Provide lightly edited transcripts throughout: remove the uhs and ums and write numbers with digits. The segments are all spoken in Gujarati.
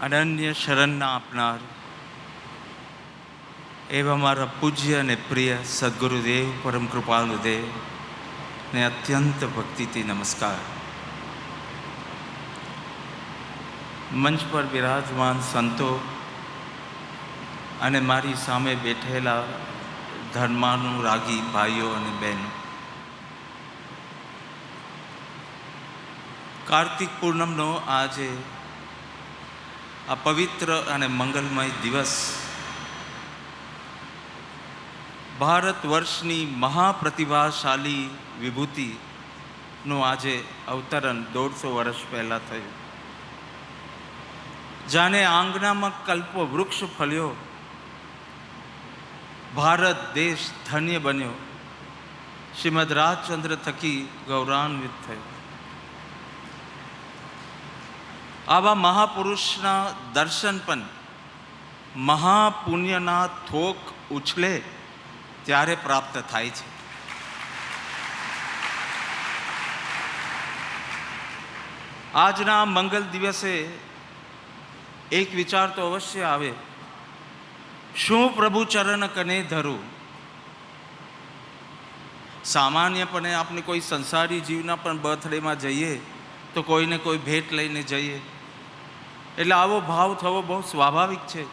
અનન્ય શરણના આપનાર એવા મારા પૂજ્ય અને પ્રિય સદગુરુદેવ, પરમ કૃપાલુદેવ ને અત્યંત ભક્તિથી નમસ્કાર. મંચ પર બિરાજમાન સંતો અને મારી સામે બેઠેલા ધર્માનુરાગી ભાઈઓ અને બહેનો, કાર્તિક પૂર્ણમનો આજે આ પવિત્ર અને મંગલમય દિવસ ભારત વર્ષની મહાપ્રતિભાશાળી વિભૂતિનું આજે અવતરણ 150 વર્ષ પહેલાં થયું. જાણે આંગણામાં કલ્પ વૃક્ષ ફળ્યો, ભારત દેશ ધન્ય બન્યો, શ્રીમદ રાજચંદ્ર થકી ગૌરવાન્વિત થયો. આવા મહાપુરુષના દર્શન પણ મહાપુણ્યના થોક ઉછળે ત્યારે પ્રાપ્ત થાય છે. આજના મંગલ દિવસે એક વિચાર તો અવશ્ય આવે, શું પ્રભુ ચરણ કને ધરું? સામાન્યપણે આપણે કોઈ સંસારી જીવના પણ બર્થડેમાં જઈએ તો કોઈને કોઈ ભેટ લઈને જઈએ, એટલે આવો ભાવ થવો બહુ સ્વાભાવિક છે.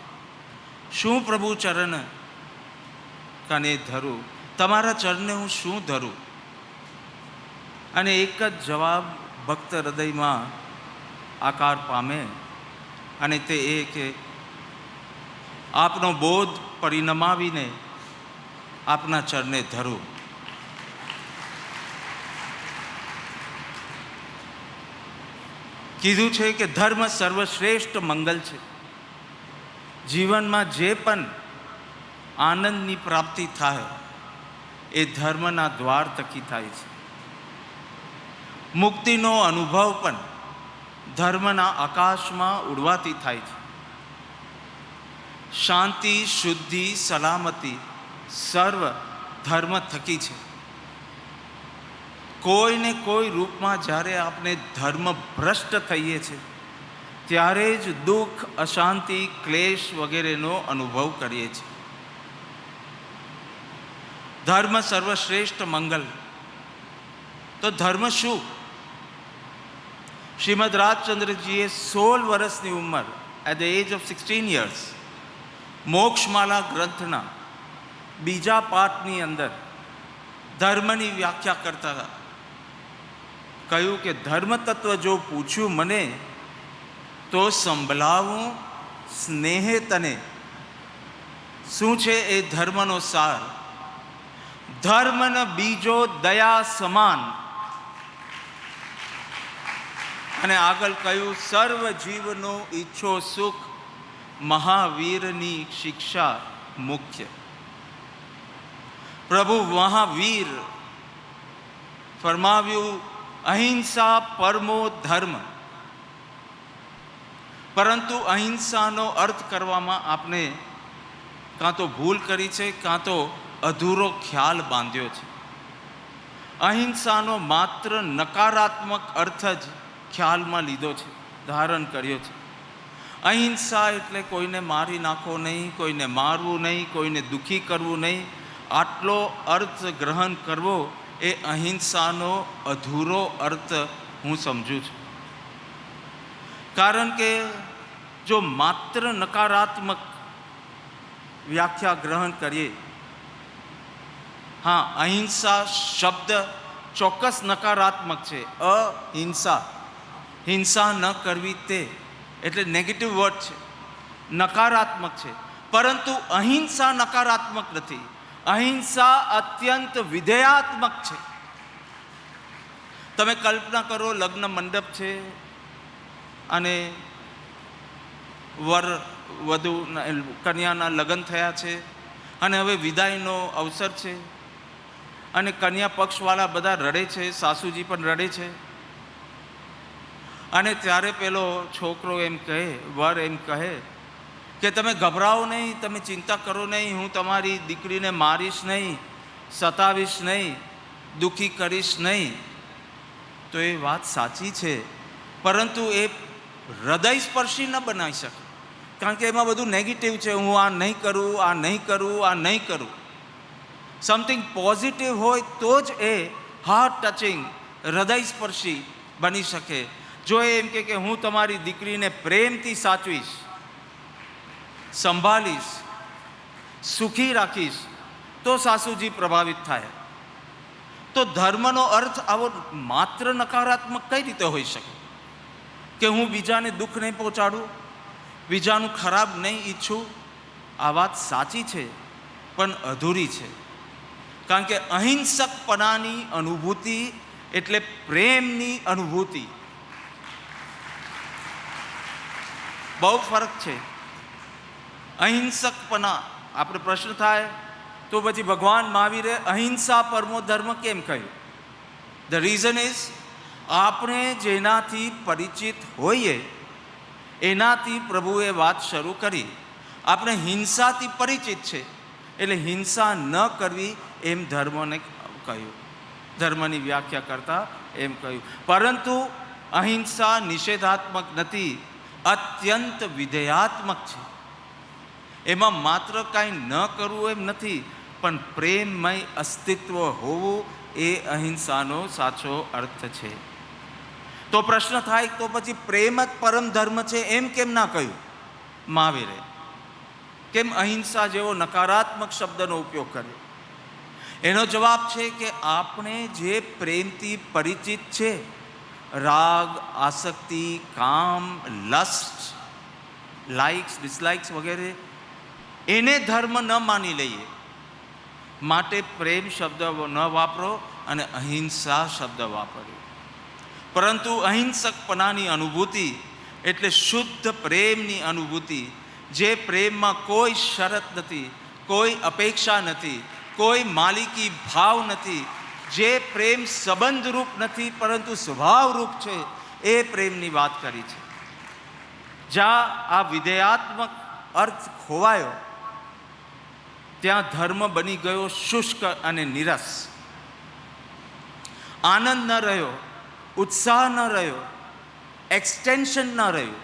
શું પ્રભુ ચરણ કને ધરું? તમારા ચરણને હું શું ધરું? અને એક જ જવાબ ભક્ત હૃદયમાં આકાર પામે, અને તે એ કે આપનો બોધ પરિણમાવીને આપના ચરણે ધરું. કીધું છે કે ધર્મ સર્વશ્રેષ્ઠ મંગલ છે. જીવનમાં જે પણ આનંદની પ્રાપ્તિ થાય એ ધર્મના દ્વાર થકી થાય છે. મુક્તિનો અનુભવ પણ ધર્મના આકાશમાં ઉડવાથી થાય છે. શાંતિ, શુદ્ધિ, સલામતી સર્વ ધર્મ થકી છે. કોઈને કોઈ રૂપમાં જ્યારે આપણે ધર્મ ભ્રષ્ટ થઈએ છીએ ત્યારે જ દુઃખ, અશાંતિ, ક્લેશ વગેરેનો અનુભવ કરીએ છીએ. ધર્મ સર્વશ્રેષ્ઠ મંગલ. તો ધર્મ શું? શ્રીમદ રાજચંદ્રજીએ 16 વર્ષની ઉંમર, at the age of 16 years, Mokshmala ગ્રંથના બીજા પાઠની અંદર ધર્મની વ્યાખ્યા કરતા હતા. કહ્યું કે ધર્મ તત્વ જો પૂછ્યું મને તો સંભળાવું સ્નેહે તને. શું છે એ ધર્મનો સાર? ધર્મ ન બીજો દયા સમાન. અને આગળ કહ્યું સર્વ જીવનો ઈચ્છો સુખ, મહાવીરની શિક્ષા મુખ્ય. પ્રભુ મહાવીર ફરમાવ્યું અહિંસા પરમો ધર્મ. પરંતુ અહિંસાનો અર્થ કરવામાં આપણે કાં તો ભૂલ કરી છે, કાં તો અધૂરો ખ્યાલ બાંધ્યો છે. અહિંસાનો માત્ર નકારાત્મક અર્થ જ ખ્યાલમાં લીધો છે, ધારણ કર્યો છે. અહિંસા એટલે કોઈને મારી નાખો નહીં, કોઈને મારવું નહીં, કોઈને દુઃખી કરવું નહીં. આટલો અર્થ ગ્રહણ કરવો એ અહિંસાનો અધૂરો અર્થ હું સમજું છું. કારણ કે જો માત્ર નકારાત્મક વ્યાખ્યા ગ્રહણ કરીએ, હા, અહિંસા શબ્દ ચોક્કસ નકારાત્મક છે. અહિંસા, હિંસા ન કરવી તે એટલે નેગેટિવ વર્ડ છે, નકારાત્મક છે. પરંતુ અહિંસા નકારાત્મક નથી. અહિંસા અત્યંત વિધેયાત્મક છે. તમે કલ્પના કરો, લગ્ન મંડપ છે અને વર વધુ કન્યાના લગ્ન થયા છે અને હવે વિદાયનો અવસર છે અને કન્યા પક્ષવાળા બધા રડે છે, સાસુજી પણ રડે છે. અને ત્યારે પેલો છોકરો એમ કહે, વર એમ કહે કે તમે ગભરાઓ નહીં, તમે ચિંતા કરો નહીં, હું તમારી દીકરીને મારીશ નહીં, સતાવીશ નહીં, દુઃખી કરીશ નહીં. તો એ વાત સાચી છે, પરંતુ એ હૃદય સ્પર્શી ન બનાવી શકે. કારણ કે એમાં બધું નેગેટિવ છે. હું આ નહીં કરું, આ નહીં કરું, આ નહીં કરું. સમથિંગ પોઝિટિવ હોય તો જ એ હાર્ટ ટચિંગ, હૃદય સ્પર્શી બની શકે. જો એ એમ કે હું તમારી દીકરીને પ્રેમથી સાચવીશ, સંભાળીશ, સુખી રાખીશ, તો સાસુજી પ્રભાવિત થાય. તો ધર્મનો અર્થ આવો માત્ર નકારાત્મક કઈ રીતે હોઈ શકે? કે હું બીજાને દુઃખ નહીં પહોંચાડું, બીજાનું ખરાબ નહીં ઈચ્છું. આ વાત સાચી છે, પણ અધૂરી છે. કારણ કે અહિંસકપણાની અનુભૂતિ એટલે પ્રેમની અનુભૂતિ. બહુ ફરક છે. અહિંસકપણા, આપણે પ્રશ્ન થાય તો પછી ભગવાન મહાવીરે અહિંસા પરમો ધર્મ કેમ કહ્યું? ધ રીઝન ઇઝ, આપણે જેનાથી પરિચિત હોઈએ એનાથી પ્રભુએ વાત શરૂ કરી. આપણે હિંસાથી પરિચિત છે એટલે હિંસા ન કરવી એમ ધર્મને કહ્યું. ધર્મની વ્યાખ્યા કરતા એમ કહ્યું. પરંતુ અહિંસા નિષેધાત્મક નથી, અત્યંત વિધેયાત્મક છે. એમાં માત્ર કાંઈ ન કરવું એમ નથી, પણ પ્રેમમય અસ્તિત્વ હોવું એ અહિંસાનો સાચો અર્થ છે. તો પ્રશ્ન થાય તો પછી પ્રેમ જ પરમ ધર્મ છે એમ કેમ ના કહ્યું મહાવીરે? કેમ અહિંસા જેવો નકારાત્મક શબ્દનો ઉપયોગ કર્યો? એનો જવાબ છે કે આપણે જે પ્રેમથી પરિચિત છે, રાગ, આસક્તિ, કામ, લસ્ટ, લાઇક્સ, ડિસલાઇક્સ વગેરે, એને ધર્મ ન માની લઈએ. માટે પ્રેમ શબ્દ ન વાપરો અને અહિંસા શબ્દ વાપર્યો. પરંતુ અહિંસકપણાની અનુભૂતિ એટલે શુદ્ધ પ્રેમની અનુભૂતિ, જે પ્રેમમાં કોઈ શરત નથી, કોઈ અપેક્ષા નથી, કોઈ માલિકી ભાવ નથી, જે પ્રેમ સંબંધરૂપ નથી પરંતુ સ્વભાવરૂપ છે, એ પ્રેમની વાત કરી છે. જ્યાં આ વિધેયાત્મક અર્થ ખોવાયો ત્યાં ધર્મ બની ગયો શુષ્ક અને નીરસ. આનંદ ન રહ્યો, ઉત્સાહ ન રહ્યો, એક્સટેન્શન ન રહ્યું.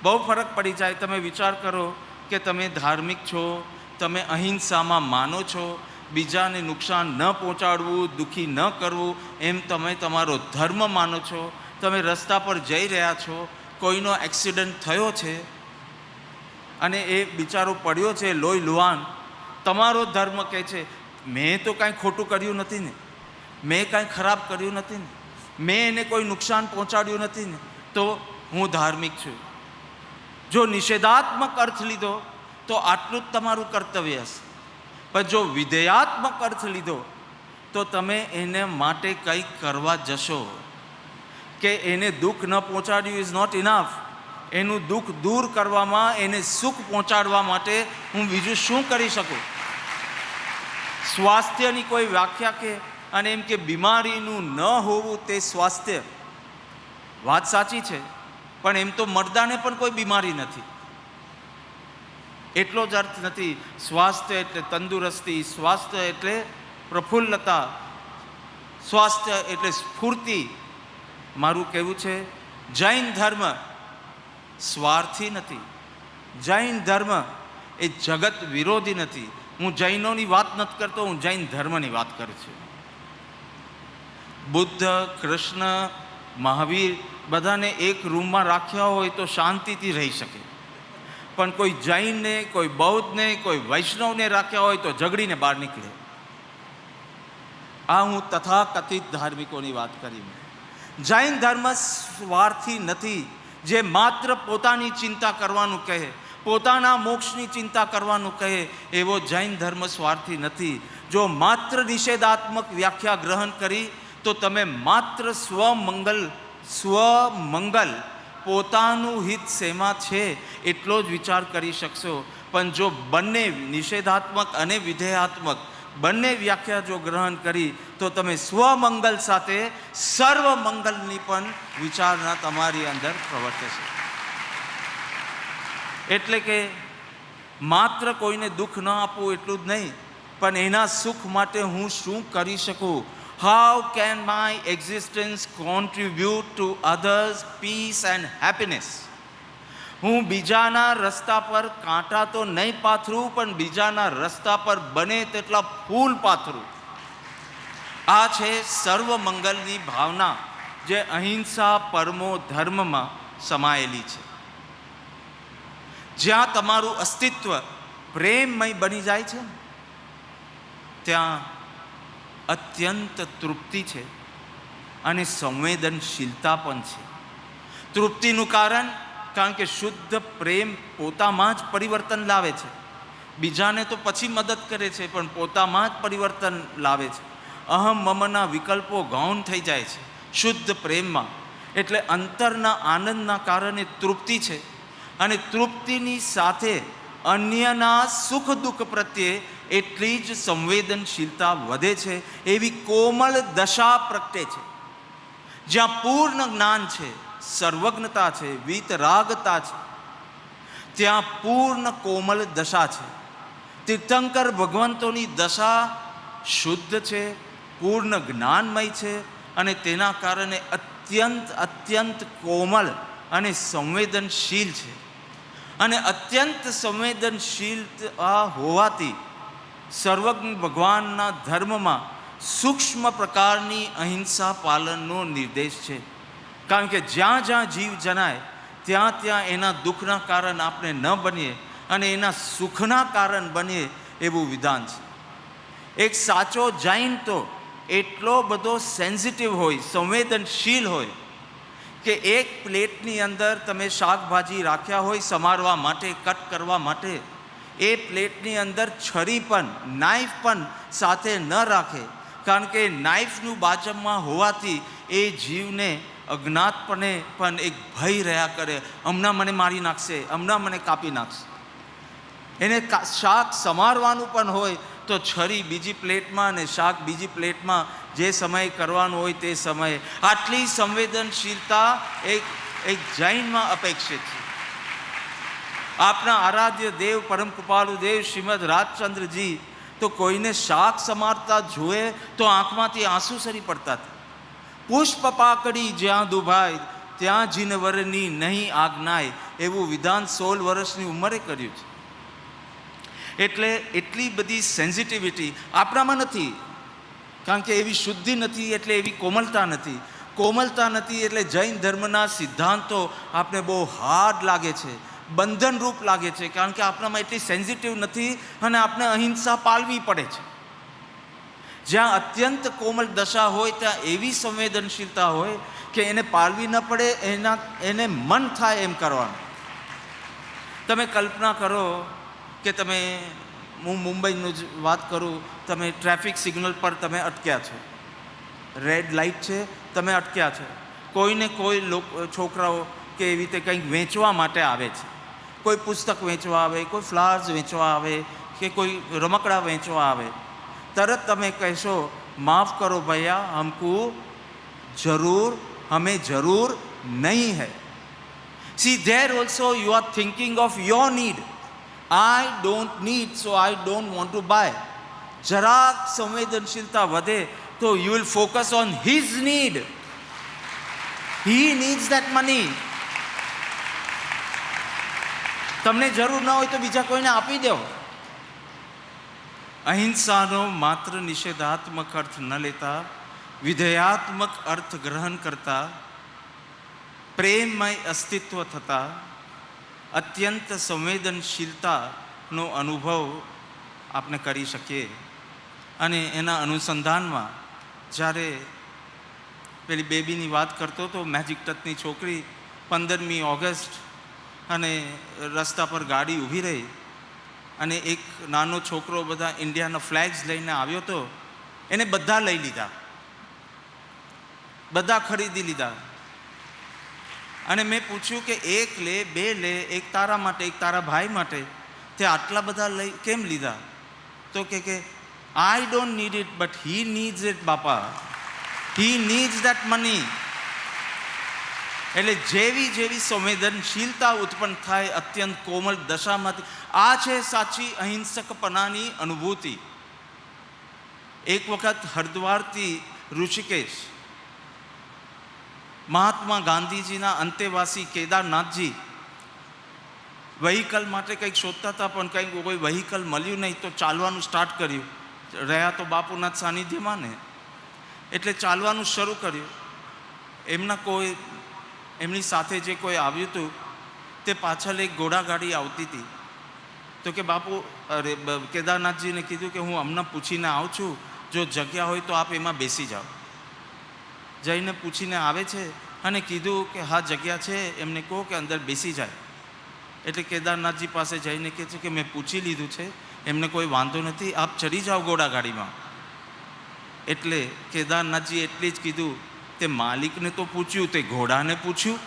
બહુ ફરક પડી જાય. તમે વિચાર કરો કે તમે ધાર્મિક છો, તમે અહિંસામાં માનો છો, બીજાને નુકસાન ન પહોંચાડવું, દુઃખી ન કરવું એમ તમે તમારો ધર્મ માનો છો. તમે રસ્તા પર જઈ રહ્યા છો, કોઈનો એક્સિડન્ટ થયો છે અને એ બિચારો પડ્યો છે લોહી લુહાન. તમારો ધર્મ કહે છે મેં તો કાંઈ ખોટું કર્યું નથી ને, મેં કાંઈ ખરાબ કર્યું નથી ને, મેં એને કોઈ નુકસાન પહોંચાડ્યું નથી ને, તો હું ધાર્મિક છું. જો નિષેધાત્મક અર્થ લીધો તો આટલું જ તમારું કર્તવ્ય હશે. પણ જો વિધેયાત્મક અર્થ લીધો તો તમે એને માટે કંઈક કરવા જશો. કે એને દુઃખ ન પહોંચાડ્યું ઇઝ નોટ ઇનફ. એનું દુઃખ દૂર કરવામાં, એને સુખ પહોંચાડવા માટે હું બીજું શું કરી શકું? સ્વાસ્થ્યની કોઈ વ્યાખ્યા કે અને એમ કે બીમારીનું ન હોવું તે સ્વાસ્થ્ય, વાત સાચી છે, પણ એમ તો મર્દાને પણ કોઈ બીમારી નથી. એટલો જ અર્થ નથી. સ્વાસ્થ્ય એટલે તંદુરસ્તી, સ્વાસ્થ્ય એટલે પ્રફુલ્લતા, સ્વાસ્થ્ય એટલે સ્ફૂર્તિ. મારું કહેવું છે જૈન ધર્મ સ્વાર્થી નથી. જૈન ધર્મ એ જગત વિરોધી નથી. હું જૈનોની વાત નથી કરતો, હું જૈન ધર્મની વાત કરું છું. બુદ્ધ, કૃષ્ણ, મહાવીર બધાને એક રૂમમાં રાખ્યા હોય તો શાંતિથી રહી શકે, પણ કોઈ જૈનને, કોઈ બૌદ્ધને, કોઈ વૈષ્ણવને રાખ્યા હોય તો ઝઘડીને બહાર નીકળે. આ હું તથાકથિત ધાર્મિકોની વાત કરી. જૈન ધર્મ સ્વાર્થી નથી, જે માત્ર પોતાની ચિંતા કરવાનું કહે, પોતાના મોક્ષની ચિંતા કરવાનું કહે, એવો જૈન ધર્મ સ્વાર્થી નથી. જો માત્ર નિષેધાત્મક વ્યાખ્યા ગ્રહણ કરી તો તમે માત્ર સ્વમંગલ, પોતાનું હિત શેમાં છે એટલો જ વિચાર કરી શકશો. પણ જો બંને નિષેધાત્મક અને વિધેયાત્મક બંને વ્યાખ્યા જો ગ્રહણ કરી તો તમે સ્વમંગલ સાથે સર્વ મંગલની પણ વિચારણા તમારી અંદર પ્રવર્તે છે. એટલે કે માત્ર કોઈને દુઃખ ન આપવું એટલું જ નહીં, પણ એના સુખ માટે હું શું કરી શકું? How can my existence contribute to others peace and happiness? હું બીજાના રસ્તા પર કાંટા તો નહીં પાથરું, પણ બીજાના રસ્તા પર બને તેટલા ફૂલ પાથરું. આ છે સર્વ મંગલની ભાવના, જે અહિંસા પરમો ધર્મમાં સમાયેલી છે. જ્યાં તમારું અસ્તિત્વ પ્રેમમય બની જાય છે, ત્યાં અત્યંત તૃપ્તિ છે અને સંવેદનશીલતા પણ છે. તૃપ્તિનું કારણ કે શુદ્ધ પ્રેમ પોતામાં જ પરિવર્તન લાવે છે. બીજાને તો પછી મદદ કરે છે, પણ પોતામાં જ પરિવર્તન લાવે છે. અહમ મમના વિકલ્પો ગૌણ થઈ જાય છે શુદ્ધ પ્રેમમાં. એટલે અંતરના આનંદના કારણે તૃપ્તિ છે, અને તૃપ્તિની સાથે અન્યના સુખ દુઃખ પ્રત્યે એટલી જ સંવેદનશીલતા વધે છે. એવી કોમળ દશા પ્રગટે છે, જ્યાં પૂર્ણ જ્ઞાન છે, સર્વજ્ઞતા છે, વીતરાગતા છે, ત્યાં પૂર્ણ કોમળ દશા છે. તીર્થંકર ભગવંતોની દશા શુદ્ધ છે, પૂર્ણ જ્ઞાનમય છે, અને તેના કારણે અત્યંત કોમળ અને સંવેદનશીલ છે. અને અત્યંત સંવેદનશીલ હોવાથી સર્વજ્ઞ ભગવાનના ધર્મમાં સૂક્ષ્મ પ્રકારની અહિંસા પાલનનો નિર્દેશ છે. કારણ કે જ્યાં જ્યાં જીવ જનાય ત્યાં ત્યાં એના દુઃખના કારણ આપણે ન બનીએ અને એના સુખના કારણ બનીએ, એવું વિધાન છે. એક સાચો જૈન તો એટલો બધો સેન્સિટિવ હોય, સંવેદનશીલ હોય, કે એક પ્લેટની અંદર તમે શાકભાજી રાખ્યા હોય સમારવા માટે, કટ કરવા માટે, એ પ્લેટની અંદર છરી પણ, નાઈફ પણ સાથે ન રાખે. કારણ કે નાઈફનું બાજુમાં હોવાથી એ જીવને અજ્ઞાતપણે પણ એક ભય રહ્યા કરે, હમણાં મને મારી નાખશે, હમણાં મને કાપી નાખશે. એને શાક સમારવાનું પણ હોય તો છરી બીજી પ્લેટમાં અને શાક બીજી પ્લેટમાં, જે સમયે કરવાનું હોય તે સમયે. આટલી સંવેદનશીલતા એક જૈનમાં અપેક્ષિત છે. આપણા આરાધ્ય દેવ, પરમ કૃપાળુ દેવ શ્રીમદ રાજચંદ્રજી તો કોઈને શાક સમારતા જોએ તો આંખમાંથી આંસુ સરી પડતા હતા. પુષ્પ પાકડી જ્યાં દુભાય ત્યાં જીનવરની નહીં આજ્ઞાય, એવું વિધાન 16 વર્ષની ઉંમરે કર્યું છે. એટલે એટલી બધી સેન્સિટિવિટી આપણામાં નથી, કારણ કે એવી શુદ્ધિ નથી, એટલે એવી કોમલતા નથી. કોમલતા નથી એટલે જૈન ધર્મના સિદ્ધાંતો આપણે બહુ હાર્ડ લાગે છે, બંધનરૂપ લાગે છે, કારણ કે આપણામાં એટલી સેન્સિટિવ નથી અને આપણે અહિંસા પાળવી પડે છે. જ્યાં અત્યંત કોમલ દશા હોય ત્યાં એવી સંવેદનશીલતા હોય કે એને પાળવી ન પડે, એને મન થાય એમ કરવાનું. તમે કલ્પના કરો કે હું મુંબઈનું જ વાત કરું, તમે ટ્રાફિક સિગ્નલ પર તમે અટક્યા છો, રેડ લાઇટ છે, તમે અટક્યા છો. કોઈને કોઈ છોકરાઓ કે એવી રીતે કંઈક વેચવા માટે આવે છે. કોઈ પુસ્તક વેચવા આવે, કોઈ ફ્લાવર્સ વેચવા આવે, કે કોઈ રમકડા વેચવા આવે. તરત તમે કહેશો, માફ કરો ભૈયા, હमें જરૂર નહીં है. See, there also you are thinking of your need. I don't need, so I don't want to buy. જરાક સંવેદનશીલતા વધે તો you will focus on his need. He needs that money. તમને જરૂર ન હોય તો બીજા કોઈને આપી દો. અહિંસાનો માત્ર નિષેધાત્મક અર્થ ન લેતા, વિધેયાત્મક અર્થ ગ્રહણ કરતા, પ્રેમમય અસ્તિત્વ થતા અત્યંત સંવેદનશીલતાનો અનુભવ આપણે કરી શકીએ. અને એના અનુસંધાનમાં જ્યારે પેલી બેબીની વાત કરતો હતો, મેજિક ટચની છોકરી, 15મી ઓગસ્ટ અને રસ્તા પર ગાડી ઊભી રહી અને એક નાનો છોકરો બધા ઇન્ડિયાના ફ્લેગ્સ લઈને આવ્યો હતો. એને બધા લઈ લીધા, બધા ખરીદી લીધા. અને મેં પૂછ્યું કે એક લે, બે લે, એક તારા માટે, એક તારા ભાઈ માટે, તે આટલા બધા લઈ કેમ લીધા? તો કે I don't need it but he needs it બાપા, હી નીડ્સ દેટ મની. એટલે જેવી સંવેદનશીલતા ઉત્પન્ન થાય અત્યંત કોમળ દશામાંથી, આ છે સાચી અહિંસકપણાની અનુભૂતિ. એક વખત હરિદ્વારથી ઋષિકેશ મહાત્મા ગાંધીજીના અંતેવાસી કેદારનાથજી વ્હીકલ માટે કંઈક શોધતા હતા, પણ કંઈક કોઈ વ્હીકલ મળ્યું નહીં તો ચાલવાનું સ્ટાર્ટ કર્યું. રહ્યા તો બાપુના જ સાનિધ્યમાં ને, એટલે ચાલવાનું શરૂ કર્યું. એમની સાથે જે કોઈ આવ્યું હતું તે પાછળ એક ઘોડાગાડી આવતી હતી. તો કે બાપુ કેદારનાથજીને કીધું કે હું હમણાં પૂછીને આવું છું, જો જગ્યા હોય તો આપ એમાં બેસી જાઓ. જઈને પૂછીને આવે છે અને કીધું કે હા જગ્યા છે, એમને કહો કે અંદર બેસી જાય. એટલે કેદારનાથજી પાસે જઈને કહે છે કે મેં પૂછી લીધું છે, એમને કોઈ વાંધો નથી, આપ ચડી જાઓ ઘોડાગાડીમાં. એટલે કેદારનાથજી એટલી જ કીધું, તે માલિકને તો પૂછ્યું, તે ઘોડાને પૂછ્યું?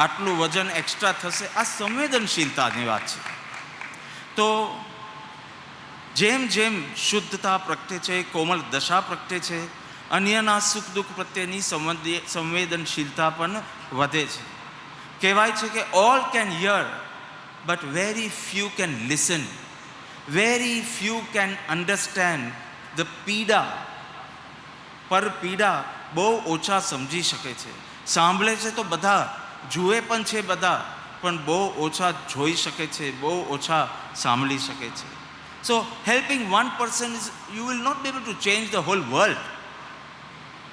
આટલું વજન એક્સ્ટ્રા થશે? આ સંવેદનશીલતાની વાત છે. તો જેમ જેમ શુદ્ધતા પ્રગટે છે, કોમળ દશા પ્રગટે છે, અન્યના સુખ દુઃખ પ્રત્યેની સંવેદનશીલતા પણ વધે છે. કહેવાય છે કે all can here but very few can listen, very few can understand the પીડા. પર પીડા બહુ ઓછા સમજી શકે છે. સાંભળે છે તો બધા, જુએ પણ છે બધા, પણ બહુ ઓછા જોઈ શકે છે, બહુ ઓછા સાંભળી શકે છે. સો helping one person is, you will not be able to change the whole world,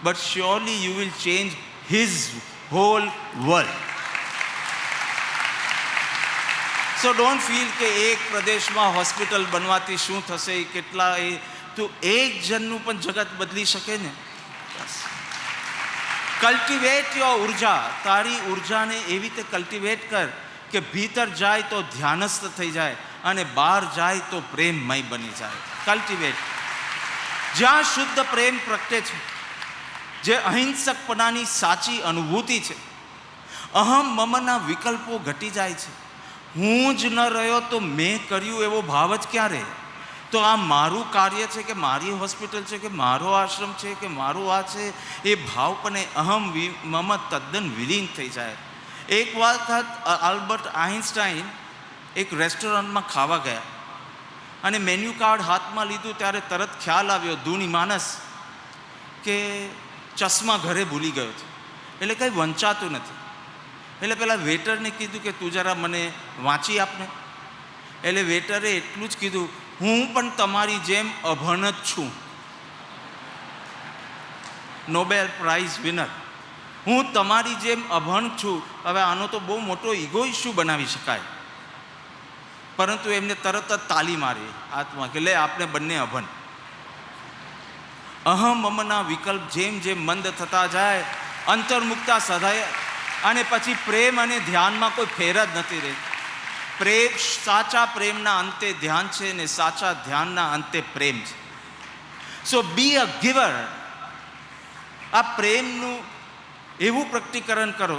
but surely you will change his whole world. So don't feel કે એક પ્રદેશમાં હોસ્પિટલ બનવાથી શું થશે, કેટલા તો એક જણનું પણ જગત બદલી શકે ને. કલ્ટિવેટ યોર ઉર્જા. તારી ઉર્જાને એવી રીતે કલ્ટિવેટ કર કે ભીતર જાય તો ધ્યાનસ્થ થઈ જાય અને બહાર જાય તો પ્રેમમય બની જાય. કલ્ટિવેટ. જ્યાં શુદ્ધ પ્રેમ પ્રગટે છે, જે અહિંસકપણાની સાચી અનુભૂતિ છે, અહમ મમના વિકલ્પો ઘટી જાય છે. હું જ ન રહ્યો તો મેં કર્યું એવો ભાવ જ ક્યાં રહે? તો આ મારું કાર્ય છે કે મારી હોસ્પિટલ છે કે મારો આશ્રમ છે કે મારું આ છે, એ ભાવ પણ અહમ મમ તદ્દન વિલીન થઈ જાય. એક વખત આલ્બર્ટ આઇન્સ્ટાઈન એક રેસ્ટોરન્ટમાં ખાવા ગયા અને મેન્યુ કાર્ડ હાથમાં લીધું ત્યારે તરત ખ્યાલ આવ્યો, ધૂની માણસ, કે ચશ્મા ઘરે ભૂલી ગયો છે, એટલે કંઈ વંચાતું નથી. એટલે પેલા વેટરને કીધું કે તું જરા મને વાંચી આપને. એટલે વેટરે એટલું જ કીધું, હું પણ તમારી જેમ અભણ જ છું, નોબેલ પ્રાઇઝ વિનર, હું તમારી જેમ અભણ છું. હવે આનો તો બહુ મોટો ઈગો ઇશ્યુ બનાવી શકાય, પરંતુ એમને તરત જ તાલી મારી હાથમાં કે લે આપણે બંને અભણ. અહમ મમના વિકલ્પ જેમ જેમ મંદ થતા જાય, અંતર્મુક્તા સદાય, અને પછી પ્રેમ અને ધ્યાનમાં કોઈ ફેર જ નથી રહે. પ્રેમ, સાચા પ્રેમના અંતે ધ્યાન છે ને સાચા ધ્યાનના અંતે પ્રેમ છે. So be a giver. આ પ્રેમનું એવું પ્રકટીકરણ કરો.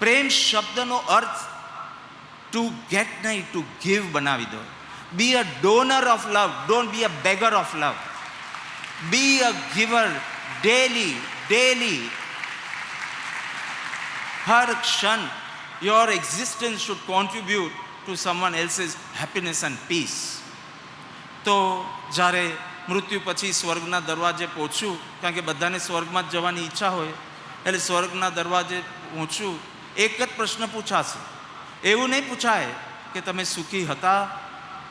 પ્રેમ શબ્દનો અર્થ ટુ ગેટ નહીં, ટુ ગીવ બનાવી દો. Be a donor of love, don't be a beggar of love. Be a giver daily daily. હર ક્ષણ your existence should contribute to someone else's happiness and peace. તો જ્યારે મૃત્યુ પછી સ્વર્ગના દરવાજે પહોંચું, કારણ કે બધાને સ્વર્ગમાં જ જવાની ઈચ્છા હોય, એટલે સ્વર્ગના દરવાજે પહોંચું, એક જ પ્રશ્ન પૂછાશે. એવું નહીં પૂછાય કે તમે સુખી હતા,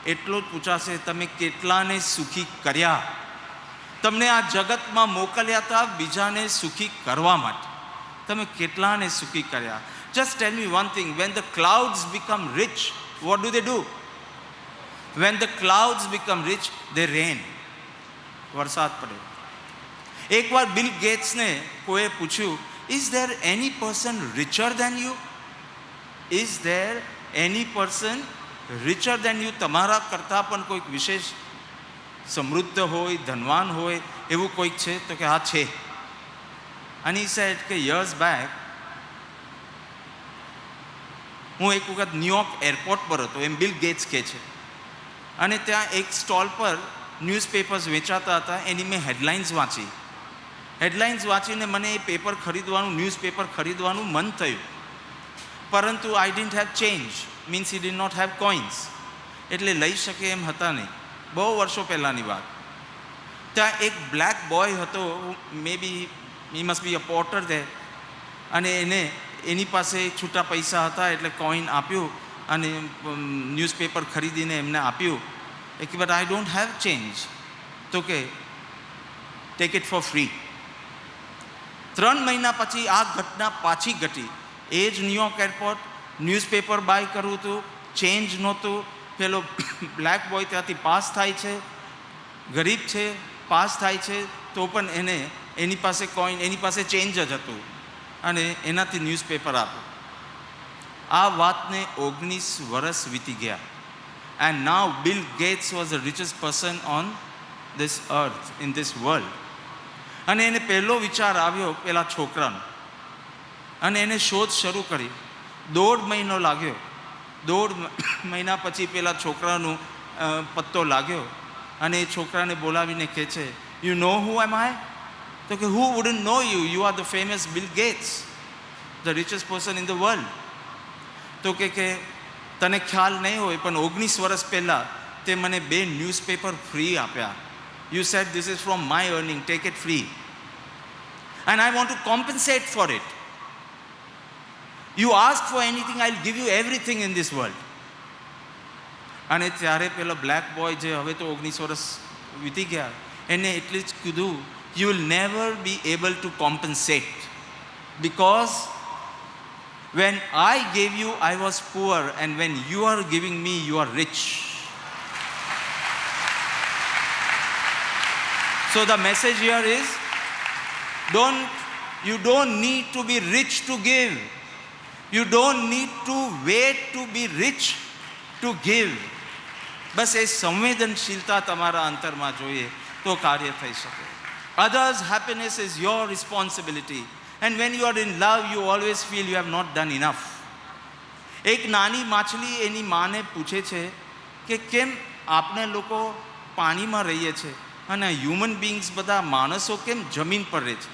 એટલો જ પૂછાશે તમે કેટલાને સુખી કર્યા. તમને આ જગતમાં મોકલ્યા હતા બીજાને સુખી કરવા માટે, તમે કેટલાને સુખી કર્યા. Just tell me one thing, when the clouds become rich, what do? When the clouds become rich, they rain. વરસાદ પડે. એકવાર બિલ ગેટ્સને કોઈએ પૂછ્યું, is there any person richer than you? Is there any person richer than you? તમારા કરતાં પણ કોઈક વિશેષ સમૃદ્ધ હોય, ધનવાન હોય એવું કોઈક છે? તો કે હા છે. અને he said કે years back હું એક વખત ન્યુયોર્ક એરપોર્ટ પર હતો, એમ બિલ ગેટ્સ કહે છે, અને ત્યાં એક સ્ટોલ પર ન્યૂઝપેપર્સ વેચાતા હતા. એની મેં હેડલાઇન્સ વાંચી. હેડલાઇન્સ વાંચીને મને એ પેપર ખરીદવાનું, ન્યૂઝપેપર ખરીદવાનું મન થયું, પરંતુ I didn't have change, means he did not have coins, એટલે લઈ શકે એમ હતા નહીં. બહુ વર્ષો પહેલાંની વાત. ત્યાં એક બ્લેક બોય હતો, maybe he must be a porter there, અને એને એની પાસે છૂટા પૈસા હતા એટલે કોઈન આપ્યું અને ન્યૂઝપેપર ખરીદીને એમને આપ્યું. એ કે but I don't have change. તો કે ટેક ઇટ ફોર ફ્રી. 3 મહિના પછી આ ઘટના પાછી ઘટી. એ જ ન્યુયોર્ક એરપોર્ટ, ન્યૂઝપેપર બાય કરવું હતું, ચેન્જ નહોતું. પેલો બ્લેક બોય ત્યાંથી પાસ થાય છે, ગરીબ છે, પાસ થાય છે, તો પણ એની પાસે કોઈન, એની પાસે ચેન્જ જ હતું અને એનાથી ન્યૂઝપેપર આપ્યું. આ વાતને 19 વર્ષ વીતી ગયા. And now Bill Gates was the richest person on this earth, in this world. અને એને પહેલો વિચાર આવ્યો પેલા છોકરાનો અને એને શોધ શરૂ કરી. 1.5 મહિનો લાગ્યો. 1.5 મહિના પછી પેલા છોકરાનો પત્તો લાગ્યો અને એ છોકરાને બોલાવીને કહે છે, you know who M I? તો કે who wouldn't know you? You are the famous Bill Gates, the richest person in the world. તો કે તને ખ્યાલ નહીં હોય પણ 19 વર્ષ પહેલાં તે મને 2 ન્યૂઝપેપર ફ્રી આપ્યા. You said this is from my earning, take it free. And I want to compensate for it. You ask for anything, I'll give you everything in this world. અને ત્યારે પેલો બ્લેક બોય જે હવે તો 19 વર્ષ વીતી ગયા, એને એટલે જ કીધું, you will never be able to compensate because when I gave you, I was poor, and when you are giving me, you are rich. So the message here is, you don't need to be rich to give. You don't need to wait to be rich to give. બસ એ સંવેદનશીલતા તમારા અંતરમાં જોઈએ તો કાર્ય થઈ શકે. Others' happiness is your responsibility. And when you are in love, you always feel you have not done enough. એક નાની માછલી એની માને પૂછે છે કે કેમ આપણે લોકો પાણીમાં રહીએ છીએ અને હ્યુમન બીંગ્સ બધા માણસો કેમ જમીન પર રહે છે?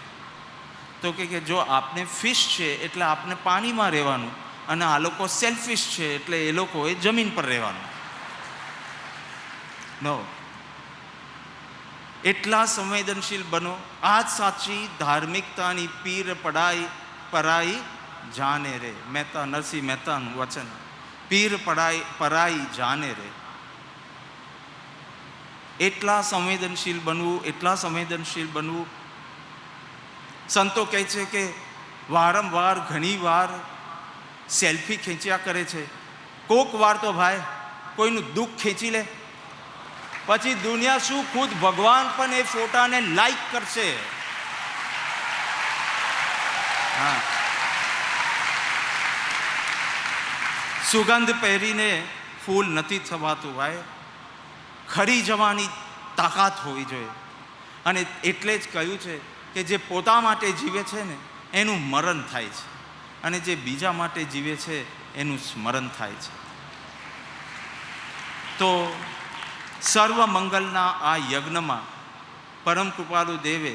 તો કે જો આપણે ફિશ છે એટલે આપણે પાણીમાં રહેવાનું અને આ લોકો સેલ્ફિશ છે એટલે એ લોકોએ જમીન પર રહેવાનું. નો, એટલા સંવેદનશીલ બનો. આ જ સાચી ધાર્મિકતાની પીર પરાઈ જાને રે. મહેતા, નરસિંહ મહેતાનું વચન, પીર પરાઈ જાને રે. એટલા સંવેદનશીલ બનવું. સંતો કહે છે કે વારંવાર ઘણી વાર સેલ્ફી ખેંચ્યા કરે છે. કોક વાર તો ભાઈ કોઈનું દુઃખ ખેંચી લે, પછી દુનિયા શું, ખુદ ભગવાન પણ એ ફોટાને લાઈક કરશે. હા, સુગંધ પહેરીને ફૂલ નથી થવાતું ભાઈ, ખરી જવાની તાકાત હોવી જોઈએ. અને એટલે જ કહ્યું છે કે જે પોતા માટે જીવે છે ને એનું મરણ થાય છે અને જે બીજા માટે જીવે છે એનું સ્મરણ થાય છે. તો સર્વ મંગલના આ યજ્ઞમાં પરમ કૃપાળુ દેવે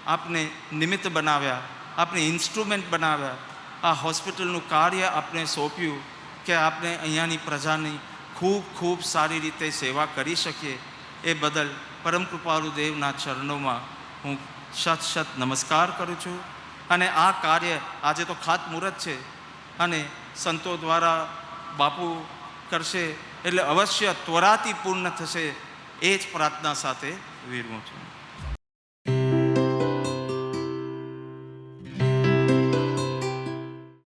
આપને નિમિત્ત બનાવ્યા, આપને ઇન્સ્ટ્રુમેન્ટ બનાવ્યા. આ હોસ્પિટલનું કાર્ય આપણે સોંપ્યું કે આપણે અહીંયાની પ્રજાની ખૂબ ખૂબ સારી રીતે સેવા કરી શકીએ. એ બદલ પરમ કૃપાળુ દેવના ચરણોમાં હું શત નમસ્કાર કરું છું. અને આ કાર્ય આજે તો ખાતમુહૂર્ત છે અને સંતો દ્વારા બાપુ કરશે એટલે અવશ્ય ત્વરાથી પૂર્ણ થશે, એ જ પ્રાર્થના સાથે વિરમું છું.